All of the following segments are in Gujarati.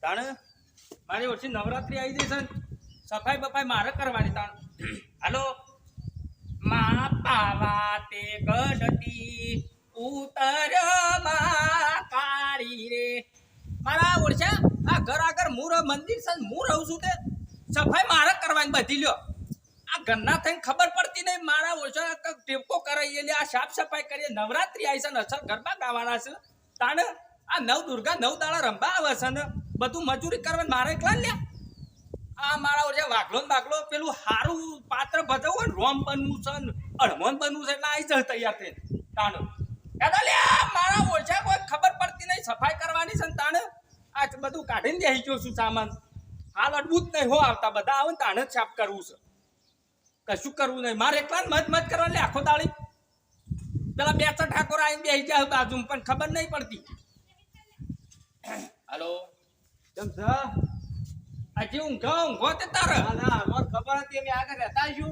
તાણ મારી ઓછી નવરાત્રી આવી જશે ને સફાઈ બફાઈ મારે કરવાની તાણ હાલો મા પાવા તે ગઢતી ઉતર્યો મા કાળી રે મારા ઓળશા આ ઘર આગળ મૂર મંદિર છે હું રહું છું તે સફાઈ મારે કરવાની બધી લ્યો આ ઘરના થઈને ખબર પડતી નહીં મારા ઓળશા ટેપકો કરાવીએ લે આ સાફ સફાઈ કરીએ નવરાત્રી આવી છે ને અસલ ગરબા ગાવાના છે તાણ આ નવ દુર્ગા 9 દાડા રંબા આવે છે ને બધું મજૂરી કરવાનું મારે એકલા લ્યા આ મારા ઓળશા વાઘલો ને બાગલો પેલું હારું પાત્ર ભજવું ને રોમ બનવું છે ને અડમોન બનવું છે એટલે આવી જાય તૈયાર થઈને તાણ મારા ઓછા કોઈ ખબર પડતી નહીં સફાઈ કરવાની છે તાણે આ બધું કાઢીને બેસી ગયો છું સામાન હાલ અડવું જ નહીં હો આવતા બધા આવે ને તાણે જ સાફ કરવું છે કશું કરવું નહીં મારે એકલા મત મત કરવા લે આખો દાડી પેલા 2 ઠાકોર આવીને બેસી જાય બાજુ પણ ખબર નહીં પડતી હાલો કેમ છે હજી ઊંઘો તે તારે ના મને ખબર હતી અમે આગળ રહેતા છું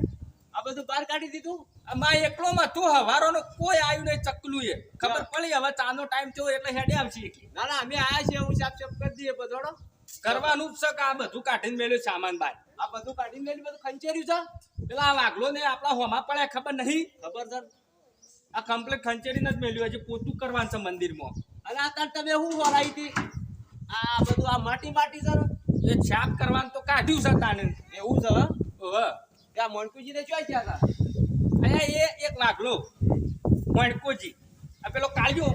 આ બધું બહાર કાઢી દીધું અમાર એકલો માં તું હવારોનો કોઈ આવ્યું નહીં ચકલું એ ખબર પડી હવે ચાનો ટાઈમ થયો એટલે હેડે આવશે ના ના અમે આયા છીએ હું સાફ સાફ કરી દઈએ બધોડો કરવાનું જ છે કે આ બધું કાઢીને મેલ્યું સામાન બાય આ બધું કાઢીને લઈને બધું ખંચેર્યું છે પેલા આ વાઘલો ને આપણા હોમાં પડ્યા ખબર નહીં ખબર છે આ કમ્પ્લીટ ખંચેરીને જ મેલ્યું હજી પોતું કરવાનું છે મંદિરમાં અને આ તાર તમે શું વરાઈ હતી આ બધું આ માટી માટી છે એ છાપ કરવાનું તો કાઢ્યું છે તાને એવું છે ઓહો ત્યાં મોણકુજીને ચોઈ ગયા હતા અહીંયા એ એક વાઘલો મણકોજી આ પેલો કાળિયો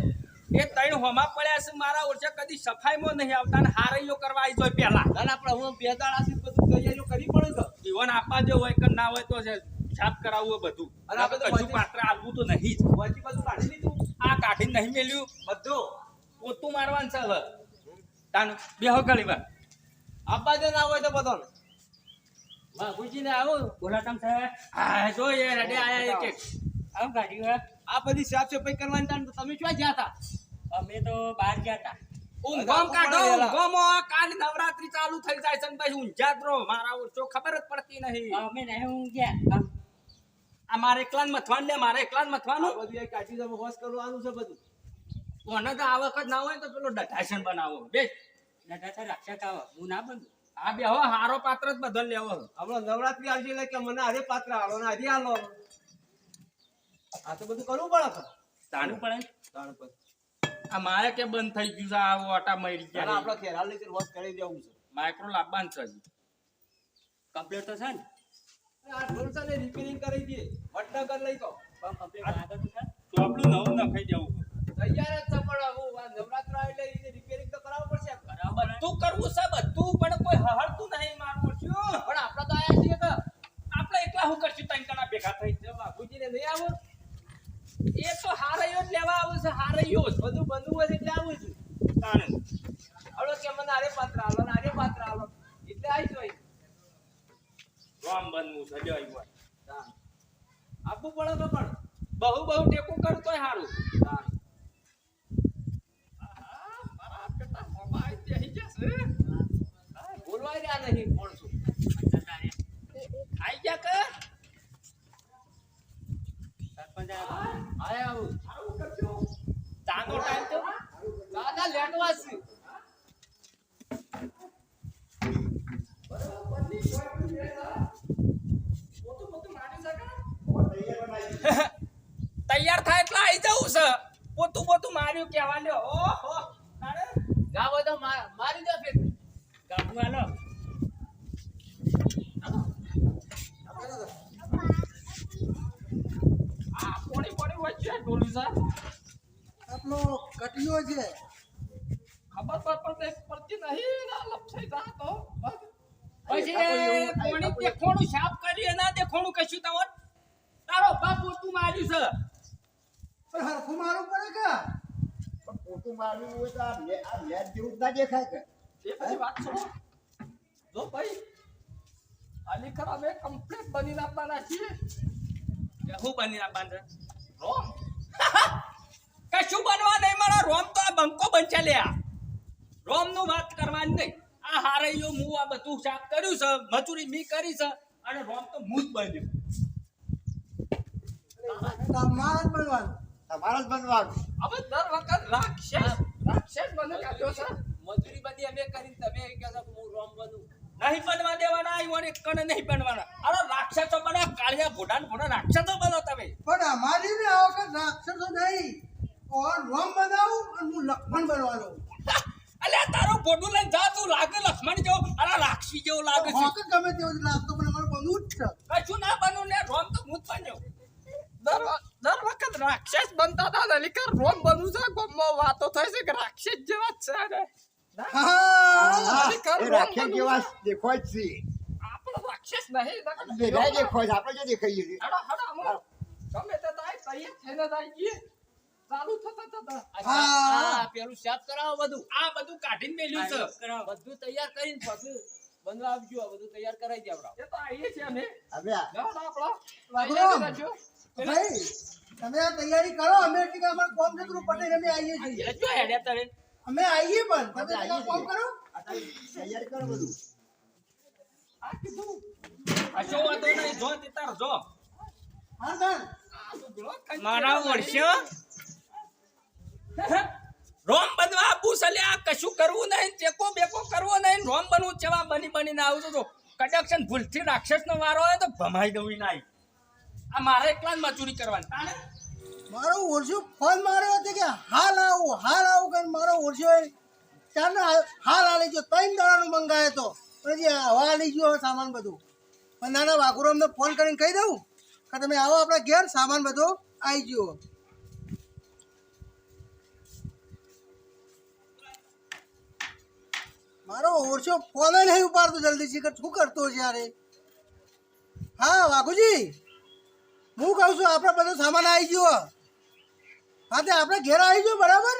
એ 3 હોમાં પડ્યા છે મારા ઓછા કદી સફાઈમાં નહીં આવતા ને હારૈયો કરવા આવી જાય પહેલા ના ના પણ હું 2 દાડાથી બધું તૈયારીઓ કરી પડે છે જીવન આપવા જો હોય કે ના હોય તો છાપ કરાવવું બધું અને આ બધું પાત્ર આલવું તો નહીં જ વચ્ચે બધું કાઢી લીધું આ કાઢીને નહીં મેલ્યું બધું પોતું મારવાનું છે હવે તાન બેહો ઘણી વાર આપવા દે ના હોય તો બધો બાપુજીને આવો બોલાતમ છે આ જો એ રેડે આયા એક આવ ગાડી આ બધી સાફ સફાઈ કરવાની તાન તમે ક્યાં ગયા હતા અમે તો બહાર ગયા હતા ઊંઘોમ કાઢો ઊંઘોમો કાલ નવરાત્રી ચાલુ થઈ જાય છે ને ભાઈ ઊંઝાત રહો મારા ઓછો ખબર જ પડતી નહીં અમે નહીં ઊંઘ્યા આ મારે એકલાન મથવાનું લે મારે એકલાન મથવાનું આ બધું એક કાઢી તમે હોશ કરવાનું છે બધું કોને તો આ વખત ના હોય તો પેલો ડઢાશન બનાવો બે દાદા તો રક્ષક આવો હું ના બંધું આ બે હો હારો પાત્ર જ બધો લેવો હમણાં નવરાત્રી આવશે એટલે કે મને હરે પાત્ર આલો ને હરી આલો આ તો બધું કરવું પડે છે તાણું પડે તાણ પર આ મારે કે બંધ થઈ ગયું છે આ ઓટા મરી ચાલ ગયા આપણે ખેરાલ ની હોશ કરી દેવું છે માઇક્રો લાવવાનું છે હજી કમ્પ્લીટ તો છે ને આ ઢોલ છે ને રિપેરિંગ કરી દઈએ વડનગર લઈ તો પણ કમ્પ્લીટ આગળ તો છે ચોપડું નવું નખાઈ જવું તૈયાર જ છે પણ હું આ નવરાત્ર આવે એટલે એને રિપેરિંગ તો કરાવવું પડશે બરાબર તું કરવું છે બધું પણ કોઈ હહળતું નહીં મારું છું પણ આપણે તો આયા છીએ કે આપણે એકલા હું કરશું તઈ કણા ભેગા થઈ બાપુજીને નહીં આવો એ તો હારૈયો જ લેવા આવું છે હારૈયો જ બધું બનવું હોય એટલે આવું છું તાણે હળો કે મને આરે પાત્ર આલો ને આરે પાત્ર આલો એટલે આવી જોઈ રામ બનવું છે લ્યો ઈ વાત આપવું પડે તો પણ બહુ બહુ ટેકો કરું તોય હારું મારા બેટા મોબાઈલ બેહી જશે બોલવાય રહ્યા નહીં કોણ છું આઈ જા કે સરપંચ આયા આવું આવું કરજો ચાનો ટાઈમ તો દાદા લેટવા છે તૈયાર થાય એટલે આવી જવું છે પોતું માર્યું કેવા લ્યો ઓહો તારે ગાવ તો મારી દે ફેર ગાબુ હાલો આ પોણી વચ્ચે ઢોલું છે આપણો કટિયો છે ખબર પડતી નહીં ના લપસાઈ જા તો પછી પોણી દેખોણું સાફ કરીએ ના દેખોણું કશું તવર તારો બાપ પોતું માર્યું છે પણ હરખું મારવું પડે કે પણ પોતું મારવું હોય તો આ લેટ જેવું જ ના દેખાય કે એ પછી વાત છો જો ભાઈ આલી ખરા મે કમ્પ્લીટ બની આપવાના છીએ કે હું બની આપવાના છે રોમ કશું બનવા નહીં મારા રોમ તો આ બંકો બનચા લ્યા રોમ નું વાત કરવાની નહીં આ હારૈયો હું આ બધું સાફ કર્યું છે મજૂરી મી કરી છે અને રોમ તો હું જ બન્યું તમારે જ બનવાનું તમારે જ બનવાનું હવે દર વખત રાક્ષસ બને કાઢ્યો છે મજૂરી બધી અમે કરી તમે એમ કહેશો કે હું રોમ બનું નહીં બનવા દેવાના ઈવોને કણ નહીં બનવાના. અરે રાક્ષસો બનો, કાળિયા ભોડા રાક્ષસો બનો તમે. પણ અમારી ને આ વખત રાક્ષસો નહીં ઓર રોમ બનાવું અને હું લક્ષ્મણ બનવાનો અલ્યા તારું ભોડું લઈને જા, તું લાગે લક્ષ્મણ જેવો, અરે રાક્ષસી જેવો લાગે છે. હોક ગમે તેવો જ લાગતો પણ અમારે બનવું જ છે કશું ના બનવું ને, રોમ તો હું જ બન્યો. દર વખત રાક્ષસ બનતા હતા ને, લીકર રોમ બનવું છે. ગમમાં વાતો થાય છે કે રાક્ષસ જેવા જ છે ને. હા લીકર એ રોમ રાખ્યા બનવું જેવા છે. દેખાય જ છે આપણો રાક્ષસ નહીં. બેરાય દેખાય છે આપણે જે દેખાઈએ છીએ હેડો, હેડો, અમો. ગમે તે થાય, તૈયાર થઈને જાય છીએ. ચાલુ થતા. હા પેલું સાફ કરાવો બધું આ બધું કાઢીને મેલ્યું છે. બધું તૈયાર કરીને પછી બનવા આવજો આ બધું તૈયાર કરાવી દે આપણે એ તો આવીએ છીએ અમે. હવે આ જાઓ ને આપણો. વાઘોરામ. લાવી દેજો. ભાઈ તમે આ તૈયારી કરો અમે એટલે કે અમારે કોમ જતું પટેલ અમે આવીએ છીએ એટલે જો હેડ્યા તારે. અમે આવીએ પણ તમે પેલા કોમ કરો તૈયારી કરો બધું આ કીધું. આ શું વાંધો નહીં, જો તે તાર જો. હા સર મારા વર્ષો રોમ બનવા આપું છે, લ્યા. કશું કરવું નહીં, ટેકો બેકો કરવો નહીં, રોમ બનવું ચેવા બનીને આવું છું. કડક્શન ભૂલથી રાક્ષસનો વારો હોય તો ભમાઈ દઉં નહીં. આ મારે એકલા જ મજૂરી કરવાની. તાને મારો ઓરછો ફોન માર્યો હતો કે હાલ આવું કરીને મારો ઓરછો ચારને હાલ આલી ગયો 3 દાડાનો મંગાયો તો પછી હવા આલી ગયો સામાન બધું પણ નાના વાઘુરામને ફોન કરીને કહી દઉં કે તમે આવો આપણા ઘેર સામાન બધો આવી ગયો મારો ઓરછો ફોન નહીં ઉપાડતો જલ્દીથી કે શું કરતો છે યારે હા વાઘુજી હું કહું છું આપણે બધો સામાન આવી ગયો હા તે આપણે ઘેર આવી ગયો બરાબર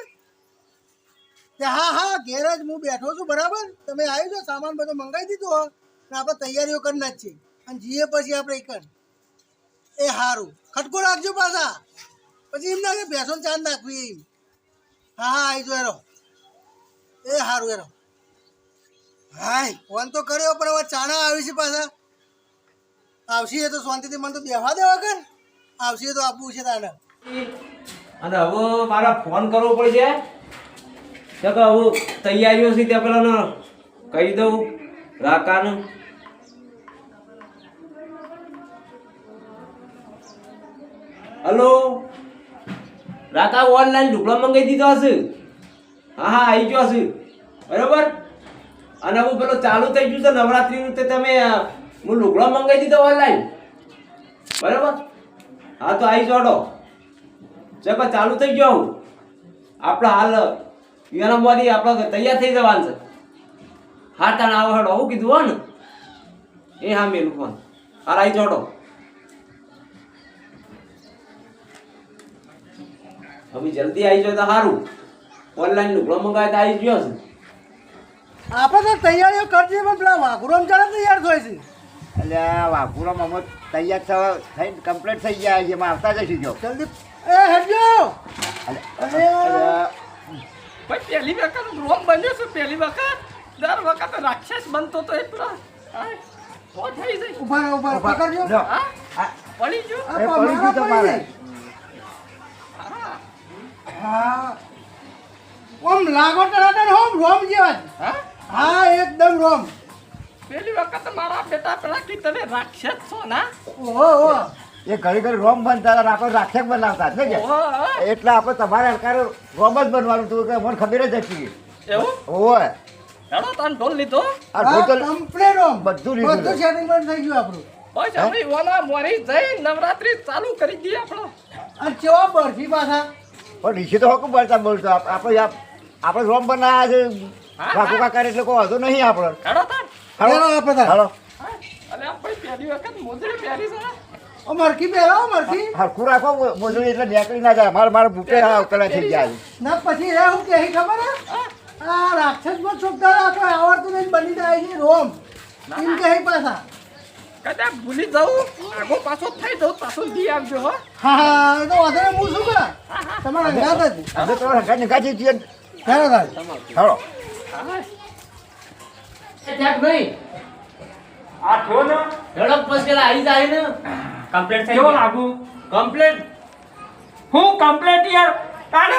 તે હા ઘેર જ હું બેઠો છું બરાબર તમે આવી જાઓ સામાન બધો મંગાવી દીધો હો ને આપણે તૈયારીઓ કરી નાખીએ અને જઈએ પછી આપણે એક એ સારું ખટકો રાખજો પાછા પછી એમ ના કે ભેંસો ચાંદ નાખવી એમ હા આવી જાઓ એરો એ સારું એરો હાય ફોન તો કર્યો પણ હવે ચાણા આવી છે પાછા આવશે તો શાંતિથી મને તો બેહવા દેવા કર આવશે તો આપવું છે તાને અને હવે મારા ફોન કરવો પડશે તો કે હવે તૈયારીઓ છે ત્યાં પેલાને કહી દઉં રાકાને હલો રાકા ઓનલાઈન ઢોકળા મંગાવી દીધો હશે હા આવી ગયો હશે બરાબર અને હું પેલો ચાલુ થઈ ગયું છે નવરાત્રીનું તે તમે હું લુગડો મંગાવી દીધો ઓનલાઈન બરાબર હા તો આવી જોડો ચલો ચાલુ થઈ ગયો હું આપણે હાલ યુએનએમમાંથી આપણે તૈયાર થઈ જવાનું છે હા તાણ આવો હેડો આવું કીધું હો ને એ હા મેલું ફોન હાલ આવી જોડો હવે જલ્દી આવી જાવ તો સારું ઓનલાઈન લુગડો મંગાવે તો આવી ગયો છે આપણે તો તૈયારીઓ કરજે પણ પેલા વાઘુરામ ચાલે તૈયાર થાય છે એટલે વાઘુરામ અમે તૈયાર થઈને કમ્પ્લીટ થઈ ગયા છે એમાં આવતા જઈશું જો જલ્દી એ હેડજો અરે ભાઈ પહેલી વખત રોમ બન્યો છે. પહેલી વખત દર વખત રાક્ષસ બનતો તો એટલો થઈ જાય. ઉભા પકડજો જો હા આ પડી ગયો. આ એ પડી ગયું મારા તમારે. પડી. હા ઓમ લાગો ટરાટન હોમ રોમ જેવા જ હા હા એકદમ રોમ પહેલી વખત મારા બેટા પેલા કીધું રાક્ષસ છો ના. ઓહો એ ઘડી ઘડી રોમ બનતા હતા આપણે રાક્ષસ બનાવતા ને કે ઓહો, એટલે આપણે તમારે હલકારો રોમ જ બનવાનું હતું કે મને ખબર જ હતી એવું ઓય હેડો તને ઢોલ લીધો. આ ટોટલ કમ્પ્લીટ રોમ બધું લીધું બધું સેટિંગમેન્ટ થઈ ગયું આપણું બસ હવે ઓલા મોરી જઈ નવરાત્રી ચાલુ કરી દઈએ આપણો. અને કેવા બરફી પાછા પણ નીચે તો હોકું બોલતા બોલતો આપણે રોમ બનાવ્યા છે હા, કાકુ કાકા એટલે કોઈ વાંધો નહીં આપણે હેડો તન. હાલો આપણે તાર. હાલો અલે આ ભાઈ પહેલી વખત મોજડી પહેરી છે. ઓ મરકી પહેરો મરકી હરખું રાખો મોજડી એટલે નીકળી ના જાય મારા બુકે પેલા થઈ જાય ના પછી એ હું કહી ખબર હે આ રાક્ષસ માં છોકરા આપણે આવડતું નહીં બની જાય છે રોમ એમ કહે પાછા કદાચ ભૂલી જાઉં આગો પાછો થઈ જાઉં પાછો દી આવજો હો. હા એ તો વધારે હું શું કરા તમારા અંગાત જ હવે તો હગા નિકાજી છીએ ચાલો તાર હાલો આ થો ને ઝડપ પછી પેલા આવી જાય ને કમ્પ્લીટ થઈ કેવો લાગુ કમ્પ્લીટ હું કમ્પ્લીટ યાર તાને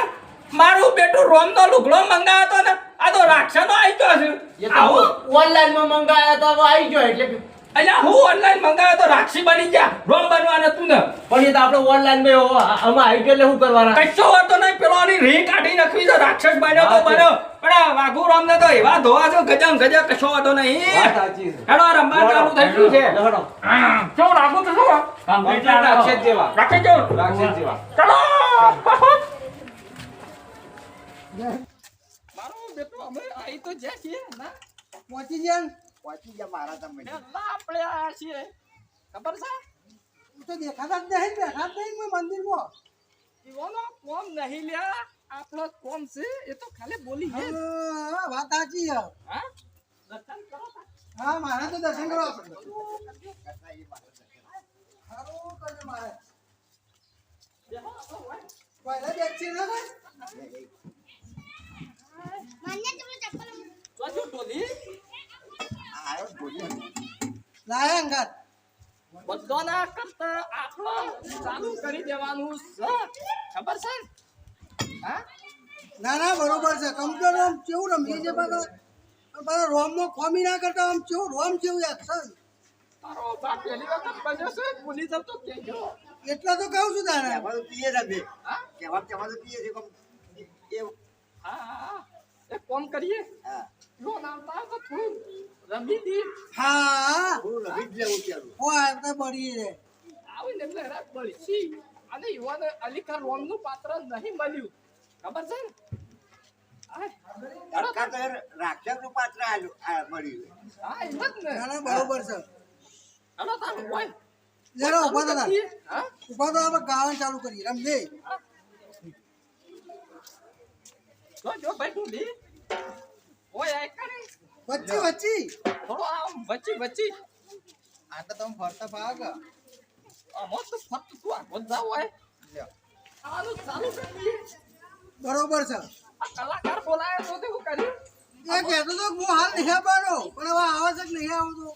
મારું બેટું રોમ નો લુગડો મંગાવ્યો તો ને આ તો રાક્ષસો આવી ગયો છે એ આવો તો ઓનલાઈન માં મંગાયા તો હવે આવી ગયો એટલે અલ્યા હું ઓનલાઈન મંગાવ્યો તો રાક્ષી બની ગયા રોમ બનવાના તું ને પણ એ તો આપણે ઓનલાઈન માં આમાં આવી ગયો એટલે શું કરવાના કશો વાતો નહીં પેલો આની રી કાઢી નાખવી છે રાક્ષસ બન્યો તો બન્યો પણ આ વાઘુ રામ ને તો એવા ધોવા છો ગજમ ગજા કશો વાતો નહીં વાત સાચી છે હેડો આ રમવા ચાલુ થઈ ગયું છે લહડો કેવું લાગુ તો શું કમ્પ્લીટ રાક્ષસ જેવા રાખી જો રાક્ષસ જેવા ચલો મારો બેટો અમે આવી તો જ્યાં છીએ ના પહોંચી ગયા ને? પહોંચી ગયા મારા તમે પેલા આપણે આયા છીએ ખબર છે તું તો દેખાતા જ નહીં, બેઠા જ નહીં કોઈ મંદિરમાં. ઈવાનો કોમ નહીં લ્યા આપણો કોમ છે એ તો ખાલી બોલી છે હા, વાત સાચી છે. હા દર્શન કરો તા. હા, મારે તો દર્શન કરવા પડે. સારું કરજો મારે. બેહો, આપણો હોય. પહેલા બેસી ના થાય? જોજો ટોલી આવ્યો બોલ્યો લાયા અંગાત. બધાના કરતા આપણો ચાલુ કરી દેવાનું છે ખબર છે હા ના ના બરોબર છે. કમ્પ્યુટર આમ કેવું રમીએ છે પાછા રોમમાં ખોમી ના કરતા આમ કેવું રોમ કેવું એક્શન. તારો બાપ પહેલી વખત બન્યો છે ભૂલી જાવ તો કેજો એટલા તો કહું છું તારે. કહેવા તો પીએ જ બે હા કહેવા તો પીએ છે એ હા એક કોમ કરીએ હા લોન આવતા હોય તો થોડું રમી દી હા હું લખી જ લેવું ચાલું ઓ આવતા બળી રે. આવીને એટલે રાત બળી અને યુવાન અલીખા રોમનું પાત્ર નહીં મળ્યું ખબર છે ને આય, તડકા તો રાક્ષસનું પાત્ર મળ્યું હા એમ જ ને ના ના બરોબર છે. હલો તારું હોય જરા ઉભા તો થા. હા ઉભા તો આપણે ગાવાનું ચાલુ કરીએ રમજે. જો ભાઈ તું લી ઓય આય કરે વચ્ચે વચ્ચે થોડો આમ વચ્ચી વચ્ચી આ તો તમે ફરતા ભાગ. આમ તો ફટ તું આ બધા હોય આનું ચાલુ કરી બરોબર છે. આ કલાકાર બોલાય તો તેવું કર્યું એ કહેતો તો હું હાલ નહીં આવવાનો પણ હવે આવે છે કે નહીં આવતો.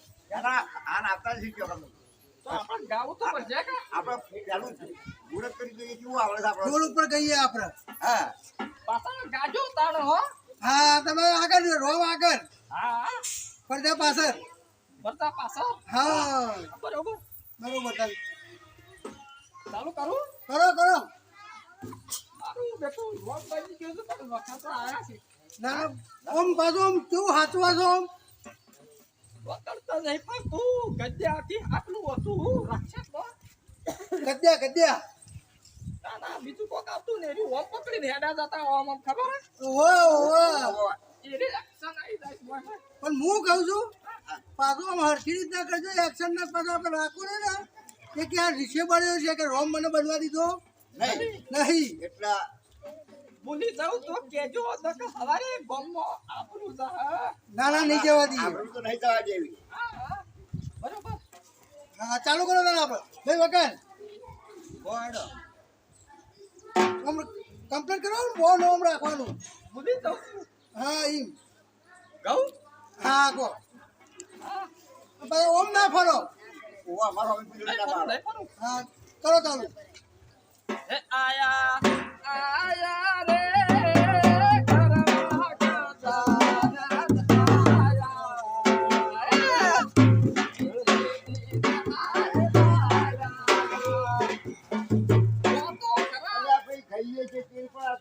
આન આપતા શીખ્યો તમે તો આપણે ગાવું તો પડશે કે આપણે ચાલુ મુહૂર્ત કરી દઈએ કેવું આવડે છે આપણે રોડ ઉપર ગઈએ આપણે. હા પાછા ગાજો તાણ હો હા તમે આગળ રોમ આગળ હા પડદા પાછળ. બધા પાછા હા બરોબર બરોબર ચાલ. ચાલુ કરું કરો કરો. મારું બેટું રોડ બાજી ગયું છે પણ વખત આયા છે ના ના ઓમ પાછું આમ કેવું હાચવા છો આમ. વખત નહીં પણ તું ગદ્યાથી આટલું હતું રાક્ષસનો ગદ્યા ગદ્યા. ના ના બીજું કોક આવતું ને એની ઓમ પકડીને હેડા જતા ઓમ આમ ખબર હે ઓહો ઓહો. એની એક્શન આવી જાય છે બોય. પણ હું કહું છું પાછું આમ હરખી રીતના કરજો. એક્શન ના પાછા આપણે રાખવું ને કે ક્યાં રીસે બન્યો છે કે રોમ મને બનવા દીધો નહીં નહીં. એટલા ભૂલી જાઉં તો કેજો તો કે સવારે ગમમાં આપણું છે હા ના ના નહીં જવા દઈએ. આપણું તો નહીં થવા દેવી હા બરોબર હા ચાલુ કરો તારે આપણે ભાઈ વગર બોડો આમ કમ્પ્લીટ કરો ને બહુ નોમ રાખવાનું. ભૂલી જાઉં છું. હા એમ કહું હા કહો. હા ભાઈ ઓમ ના ફરો. ઓ અમારો હવે પીલું ના પાડો નહીં કરું હા કરો ચાલુ. એ આયા આયા રે કરવા અલ્યા ભાઈ ખાઈએ છે તે પણ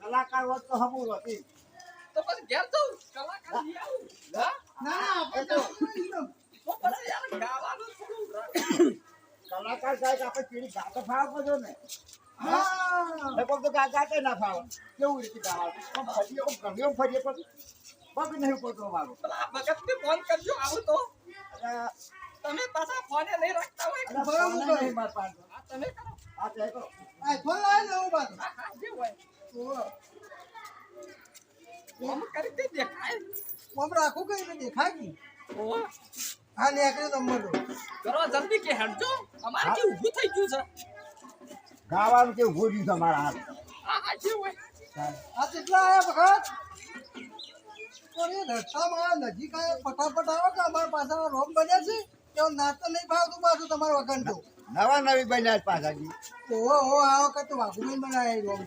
કલાકાર હોત તો હમું હતી તો પછી ઘેર જાઉં કલાકાર લઈ આવું હા ના ના આપણે ચાલુ કરો એકદમ. તો પછી યાર ગાવાનું થોડું કલાકાર સાહેબ આપણે પીડી ગાતો ફાવ બધો ને હા લગભગ તો ગાતે ના ફાવ કેવું રીતે ગાવા ફરીએ ગમ્યો ફરીએ પણ પગ નહીં પડતો મારો પેલા ભગતને ફોન કરજો આવું તો અલ્યા તમે પાછા ફોને નહીં રાખતા હોય અલ્યા ફોન નહીં માર પાસે આ તમે કરો આ તે કરો આ ફોન લાવી લેવું પાછું. હા હા જે હોય ઓહો. ફોન કરી દે દેખાય આમ રાખું કઈ રીતે દેખાય કે ઓહો હા નીકળ્યો નંબર તો. કરો જલ્દી કે હેડજો અમારે કે ઊભું થઈ ગયું છે ગાવાનું કેવું ભૂલ્યું છે મારા હાથ હા હા જે હોય આ કેટલા આયા વખત કોને રસ્તામાં નજીક આયા ફટાફટ આવો કે અમારા પાછળ રોમ બન્યા છે કે નાસ્તો નહીં ભાવતું પાછું તમારું વગન તો નવા નવી બન્યા છે પાછા જી ઓહો હો આ વખત તો વાઘુભાઈ બનાવ્યા રોમ.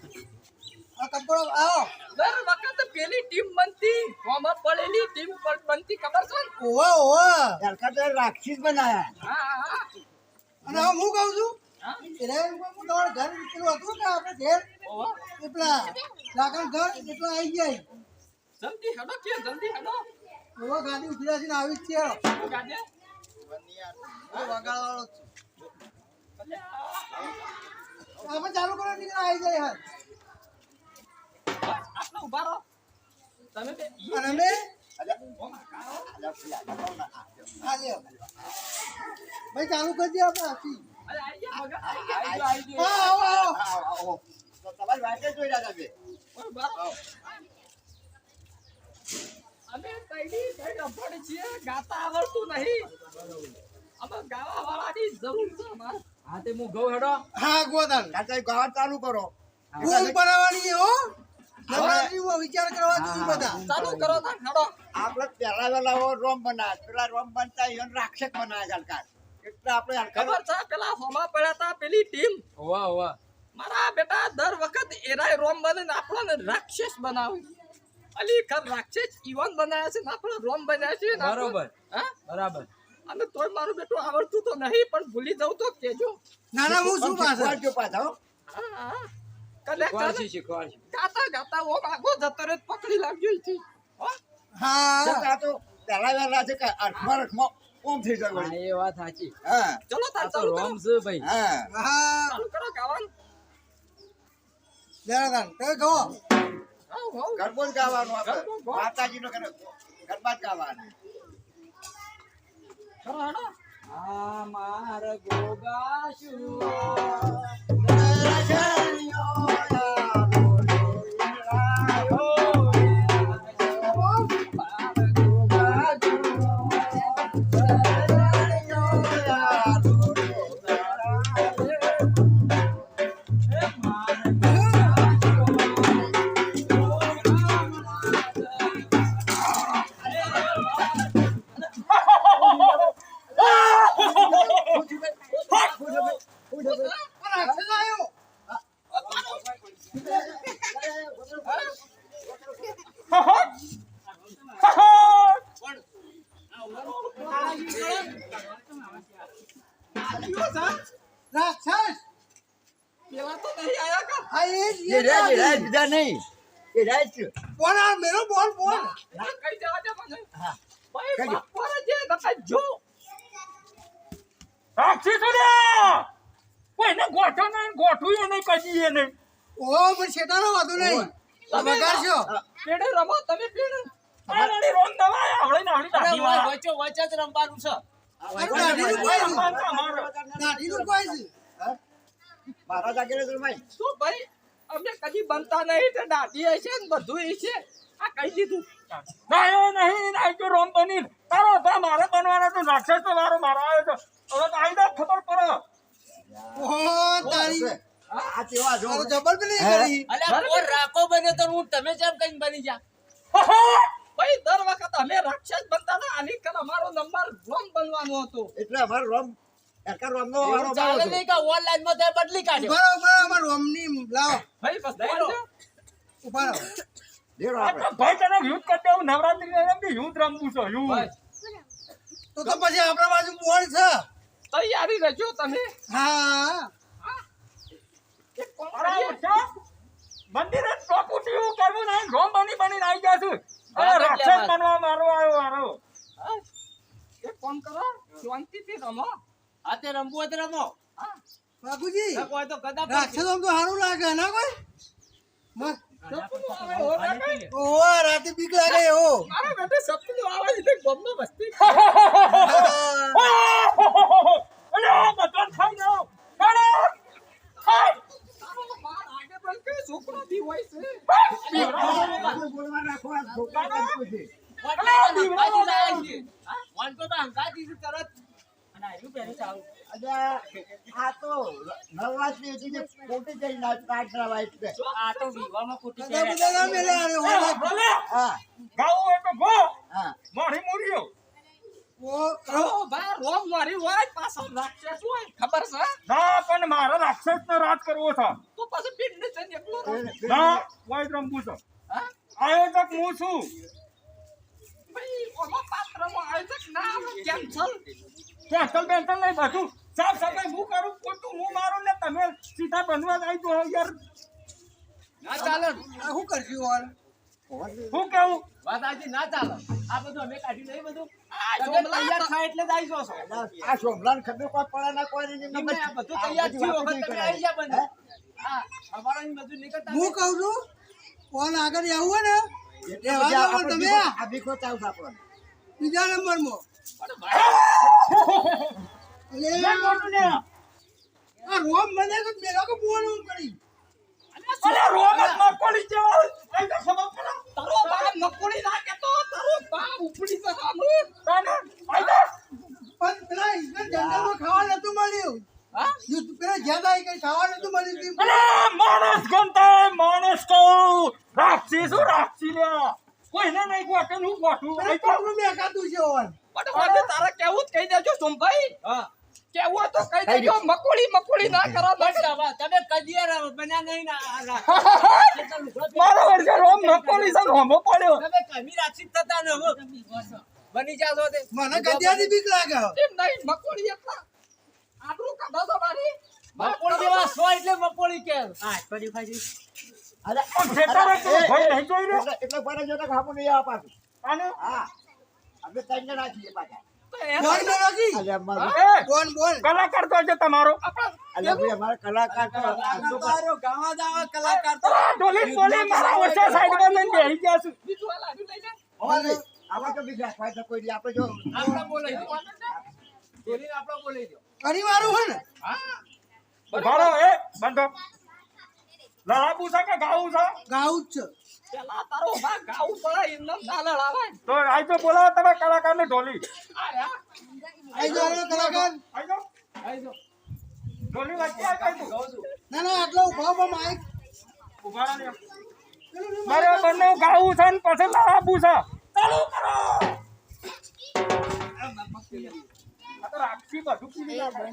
આ કપડો આવો દર વખત પેલી ટીમ બનતી ફોર્મમાં પડેલી ટીમ બનતી ખબર છે ને? ઓવા ઓવા સરકાર તો રાક્ષસ બનાયા હા હા અને હવે હું કહું છું હા એના ઉપર હું તમારું ઘર પેલું હતું કે આપણે ઘેર ઓહો એટલા લાકડ ઘર એટલા આવી જાય જલ્દી હેડો કે જલ્દી હેડો ઓવા ગાડી ઉભી રાખીને આવી જ છે શું ગાજે વગાડવાળો જ અલે આ છું આપણે ચાલુ કરો નીકળ આવી જાય હાલ આટલા ઉભા રહો તમે બે અને અમે અલ્યા, આ લ્યો ભાઈ ચાલુ કરી દે આપણે હાથી અરે આઈ ગયા મગા આઈ ગયો હા આવો આવો આવો. તો તમારી વાતે જોઈ રહ્યા તમે ઉભા રહો. અમે તઈડી તઈડ અભણ છીએ ગાતા આવડતું નહીં અમે ગાવા વાળાની જરૂર છે અમારે હા તે હું ગઉ હેડો હા ગોદાન કાકા ગાવા ચાલુ કરો રૂમ બનાવવાની હો નવરાત્રીમાં વિચાર કરવા જોઈએ બધા ચાલુ કરો તા હેડો આપણે પહેલા વેલા રોમ બનાવ્યા પેલા રોમ બનતા ઈવન રાક્ષસ બનાવ્યા સરકાર એટલે આપણે ખબર છે પેલા હોમા પડ્યા તા પેલી ટીમ વાહ વાહ મારા બેટા દર વખત એરાય રોમ બને ને આપણને રાક્ષસ બનાવે અલી ખર રાક્ષસ ઈવન બનાવ્યા છે ને આપણે રોમ બનાવ્યા છે ને આપણે- બરોબર. હા બરાબર અને તોય મારું બેટું આવડતું તો નહીં પણ ભૂલી જાઉં તો કેજો ના ના હું શું પાછળ શીખવાડજો પાછા હો. હા હા કલે શીખવાડશું ગાતા ગાતા ઓ આગો જતો રે પકડી લાવજો અહીંથી. હો હા આ તો પહેલા વેલા છે કે અઠમાં ઓમ થઈ જાય વળી. એ વાત સાચી હા ચલો તાર આ તો ચાલુ કરો રોમ છે ભાઈ હા હા ચાલુ કરો ગાવાનું જરા દાન તમે કહો હાઉ હાઉ ગરબો જ ગાવાનો આપણે ગરબો ગો. માતાજીનો ગરબા જ ગાવાનો કરો હેડો આ માર ગોગાશું રાક્ષસ આવ્યો રાક્ષસ પેલા તો નહીં આયા કા આ એ જ એ રાજ બીજા નહીં એ રાજ છે. બોલ આ મેરો બોલ બોલ ના કઈ જવા દે મને હા. ભાઈ કઈ દે. બાપોરે જે નકા જો કોઈને ગોઠો નહીં ગોઠવું નહીં કદી એ નહીં ઓ પણ શેતાનો વાંધો નહીં તમે વગાડશો પેડે રમો તમે પેડે આની રોમ દવા આવડે ને આવડી દાઢી વાળા. વચ્ચે વચ્ચે જ રમવાનું છે અરે દાઢીનું કોઈ છે રમવાનું અમારે. દાઢીનું કોઈ છે હા? મારા જાગીરે તો ભાઈ શું ભાઈ અમે કદી બનતા નહીં તે દાદી હશે ને બધું હશે આ કહી દીધું નાયો નહીં નાય તો રોમ બની તારો બા મારે બનવાનો તો રાક્ષસ તો મારો મારો આવ્યો તો હવે તો આઈ દો ખબર પડે ઓ તારી આ કેવા જો તારો જબર પેલી કરી અલ્યા કોણ રાખો બને તો હું તમે જેમ કઈ બની જા ભાઈ દર વખત અમે રાક્ષસ બનતા હતા આની કર અમારો નંબર રોમ બનવાનો હતો એટલે અમારો રોમ સરકાર રોમનો વારો બાવો છે. કે ઓનલાઈન માં તે બદલી કાઢ્યો ઉભા રહો, ઉભા રહો, અમાર રોમની લાવો ભાઈ બસ દઈ દો ઉભા રહો દેરો આ આપણે તો ભાઈ તને યુદ્ધ કરી દેવું નવરાત્રી ને રમતી યુદ્ધ રમવું છે યુદ્ધ તો પછી આપણા બાજુ બોલ છે તૈયારી રહેજો તમે હા એક કોમ અરે કરીએ. ઓછા મંદિરે ચોકુટી એવું કરવું નહીં રોમ બની આવી જશું હા, હવે બદલ્યા રાક્ષસ બાદ. બનવા મારો આવ્યો મારો હા. એક કામ કરો શાંતિથી રમો હા તે રમવું હોય તો રમો હા બાપુજી કોઈ તો ગદા રાક્ષસ આમ તો સારું લાગે ના કોઈ મસ્ત. સપનું આવે હો ના કઈ ઓહો રાતે બીક લાગે એવો મારા બેટે સપનું આવે એટલે ગમનો મસ્તી અલ્યા બચન થઈ ગયો કાઢો હાય તારો બાર આગે પણ કે છોકરો બી હોય છે બોલવા રાખો આ છોકરા પૂછે અલ્યા આ તો નવરાત્રી હતી જે ખોટી જઈ નાચ રવાય એટલે બધા બધા ના મેલે અરે હો ભલે હા ગાવું હોય તો ગો હા મારી મૂર્યો ઓ બાર રોમ મારી હોય પાછળ રાક્ષસ હોય ખબર છે ના પણ મારે રાક્ષસ નો રાજ કરવો છે તો પછી પીઠ ને જઈને ના વાઈટ રમવું છે આયોજક હું છું કેન્સલ બેન્સલ નહીં બધું સાફ સફાઈ હું કરું ખોટું હું મારું ને તમે સીધા બનવા આવી જો યાર ના ચાલે આ શું કરશું ઓન શું કેવું વાત આજે ના ચાલે આ બધું અમે કાઢી નહીં બધું તમે તૈયાર થાય એટલે જ આવી જશો આ સોમલાન ખબર કોઈ પડે ના કોઈ નહીં એમને આ બધું તૈયાર થયું વખત તમે આવી ગયા બને હા અમારો અહીં બધું નીકળતા હું કહું છું કોણ આગળ આવું હોય ને રહેવા દો પણ તમે અભી કો ચાવ આપણને બીજા નંબરમાં લે એટલે ખોટું લે આ રોમ મને તો મેરા કો બોલવું પડી અરે રોમત મકોડી જેવો આ તો ખબર પડે તારો બાપ મકોડી ના કેતો તારો બાપ ઉપડી તો સામું તાને આઈ પણ પેલા ઇન્ડિયન જંગલમાં ખાવા નતું મળ્યું હા યુદ્ધ પેલા જ્યાં જાય કઈ ખાવા નતું મળ્યું અરે માણસ ગમતો માણસ કહું રાખશી શું રાખશી લે કોઈને નહીં ગોઠે હું ગોઠું પેલા કોકનું મેકાતું છે ઓન પણ હવે તારે કેવું જ કહી દેજો સોમભાઈ હા કેવું તો કહી દેજો મકોડી ના કરો બસ હવે તમે કદીએ બન્યા નહીં ના મારો વર્ષે રોમ મકોડી છે રોમો પડ્યો તમે કમી રાખી જ થતા ને હવે બની જાશો તે મને ગદ્યાની બીક લાગે એમ નહીં મકોડી એટલા આટલું કાઢો તો મારી મકોડી જેવા સો એટલે મકોડી કે હા ફરી ફરી અરે ખેતરે તો ભાઈ નહીં જોઈ રે એટલે પડે જો તો ખામું નહીં આ પાછું અને હા અમે તઈને રાખીએ પાછા કોણ મેળવી અરે અમારું એ કોણ બોલ કલાકાર તો છે તમારો અરે ભાઈ અમારા કલાકાર તો તારો ગાવા દાવા કલાકાર તો ડોલી મારા ઓછા સાઈડમાં લઈને બેસી ગયા છું બીજું આ લાડુ લઈ જા હવે આવા તો બીજા કોઈ તો કોઈ નહીં. આપણે જો આપડા બોલાઈ દો બોલીને આપડા બોલાઈ દો ઘણી વારું હોય ને ભાડો એ બંધો લડાબુ છે કે ગાવું છે ગાવું જ છે પેલા તારો બા ગાવું પડે એમને ના લડાવાય તો આઈ તો બોલાવો તમે કલાકારને ઢોલી આયા આઈ જાઓ કલાકાર આઈ જાઓ આઈ જાઓ ઢોલી વચ્ચે આવી તું કહું છું ના ના આટલો ઉભા ઉભા માઈક ઉભા રહો મારે બંને ગાવું છે ને પછી લડાબુ છે ચાલુ કરો આ તો રાખી બધું પીડી નાખે.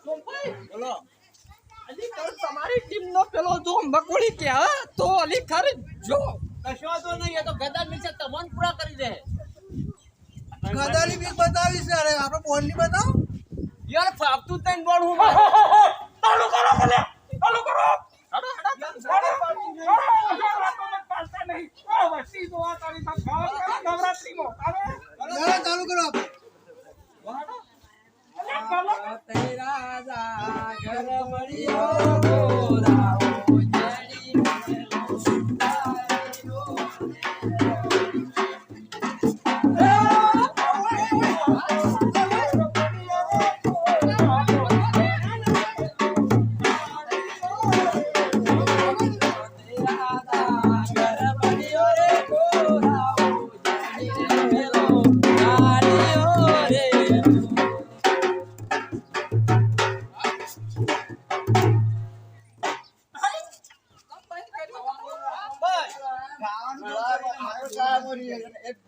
સોમભાઈ બોલો હજી તો તમારી ટીમનો પેલો જો મકોડી કે હા તો અલી ખરી જો કશો તો નહીં એ તો ગદા નીચે તમને પૂરા કરી દે ગદાની બીક બતાવી છે અરે આપણે બોલ ની બતાવો યાર ફાપતું તઈને બોલ હું ચાલુ કરો ભલે ચાલુ કરો હડો હડો ચાલો ચાલુ કરો આપણે તેરા ઘર મળ્યો ગોરાઓ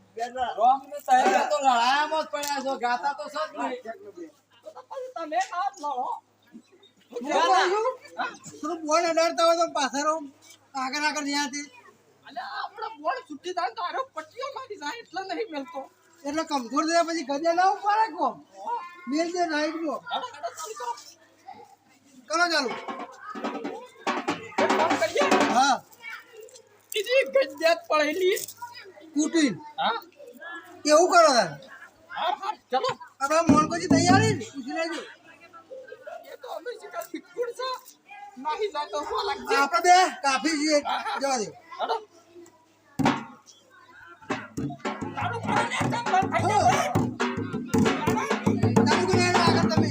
જડી રોમ ને તહેરા તો લડાયામાં જ પડ્યા છો ગાતા તો સજ નહીં તમે ના લડો થોડું બોલ અડાડતા હોય તો પાછળ આગળ આગળ ત્યાંથી અલે આપણે બોલ છૂટી થાય તો આરો પટ્ટીઓ મારી જાય એટલે નહીં મળતો એટલે કમજોર થયા પછી ગદા ના ઉપાડે કોમ મેલ દે રાઈટમાં હડો હડો ચાલુ કરો કરો ચાલુ એક કામ કરીએ હા બીજી ગજ્જાત પડેલી કુટીન હા કેવું કરો તાર હા હા ચલો આપણા મોનકોજી તૈયારી ને પૂછી લેજો એ તો અમે શિકાર બિસ્કુટ છે નહીં જાય તો શું લાગશે આપણે બે કાફી છીએ જવા દે હડો ચાલુ કરો ને એકદમ બંધ થઈ હો. જાય ચાલુ કરી એનો આગળ તમે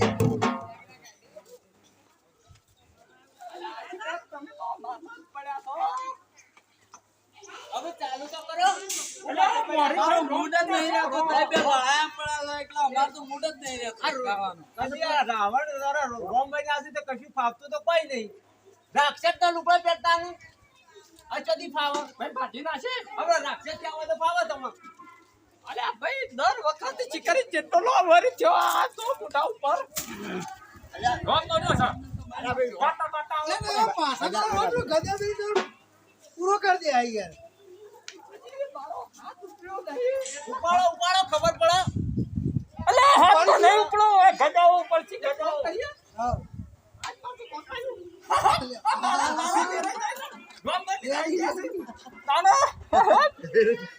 તમે તો માથા પડ્યા છો હવે ચાલુ તો કરો અલે મારી મારો મૂડ જ નહીં રહેતો તમે બે લડાયા પડ્યા એટલે અમાર તો મૂડ જ નહીં રહેતો ખાવાનું કદી આ રાવણ જરા રોમ બન્યા છે તો કશું ફાવતું તો કોઈ નહીં રાક્ષસ તો લુગડા પહેરતા નહીં આ ચડી ફાવે ભાઈ ભાજી નાશે હવે રાક્ષસ ત્યાં હોય તો ફાવે તમને અલે ભાઈ દર વખતે ચિકરી જેટલો વરી થયો આ તો મોઢા ઉપર રોમ તો જો છે બાટા બાટા લે, લે, પાછા તો આવો તો ગધા બી તો પૂરો કરી દે આ યાર. ઉપાડો ઉપાડો ખબર પડે અલે હાથ તો નહીં ઉપડો એ ગજાઓ ઉપરથી ગજાઓ હા. રોમ બની તાનો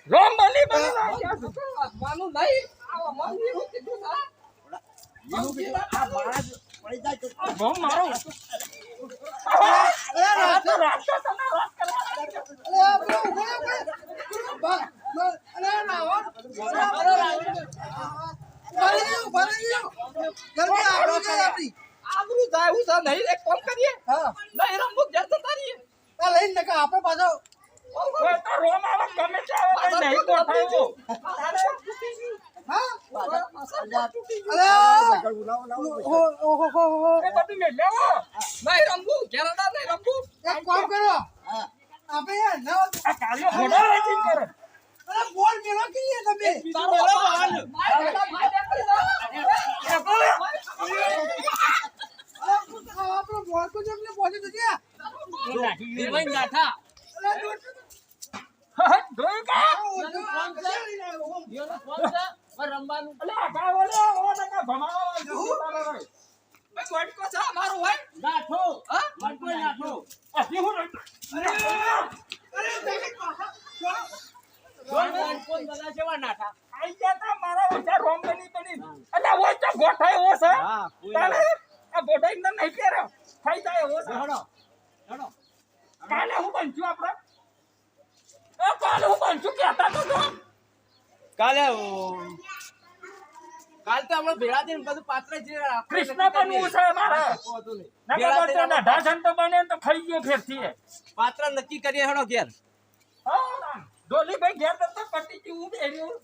રોમ બની બની માનું નહીં આ માની હું કીધું ના રોમ મારો રાતો રાતો તમે વાત કરવા અરે પેલો ઉભો રહે, બા, અરે રાવણ. ભરી ગયું. જલ્દી આબરૂ જાય આપણી. આબરૂ જાય હું સા નહીં એક કામ કરીએ હા. નહીં રમવું જતો તારી આ લઈને નકા આપણે પાછો ઓય તો રોમ આવે ગમે તે આવે કઈ નહીં તો થાયો હા. ઓહો. એ બધું મે લેવો નહીં રમવું કેરડા નહીં રમવું એક કામ કરો. આપણે યાર નવ આ કાર્યો ઘોડા રેચિંગ કરે અરે બોલ મેલો કીએ તમે. આપણો બોલ તો જમને પહોંચી તો ગયા. દેવાઈ નાઠા અરે જોયું કા રમવાનું અલે આ ગાવડે ઓ નકા ભમાવો ભાઈ ગોટકો છે મારો હોય નાઠો હા મટકો નાઠો આ હું કોણ બધા જેવા નાઠા આઈ ગયા તા મારા ઓછા રોમ બની અલે ઓય તો ગોઠાય ઓ છે તારે આ ગોઠાઈ ન નહીં કેરો થઈ જાય ઓ છે હેડો હેડો કાલે હું બનશું આપણે કાલે હું બનશું કહેતા તો કાલે કાલ તો આપણે ભેળા થઈને બધું પાત્ર જે કૃષ્ણ બનવું છે મારે નકા બોલતો ના ઢાસન તો બને તો ખાઈ ગયો ફેરથી પાત્ર નક્કી કરીએ હેડો ઘેર હા ડોલી ભાઈ ઘેર તો પટ્ટી જેવું બેર્યું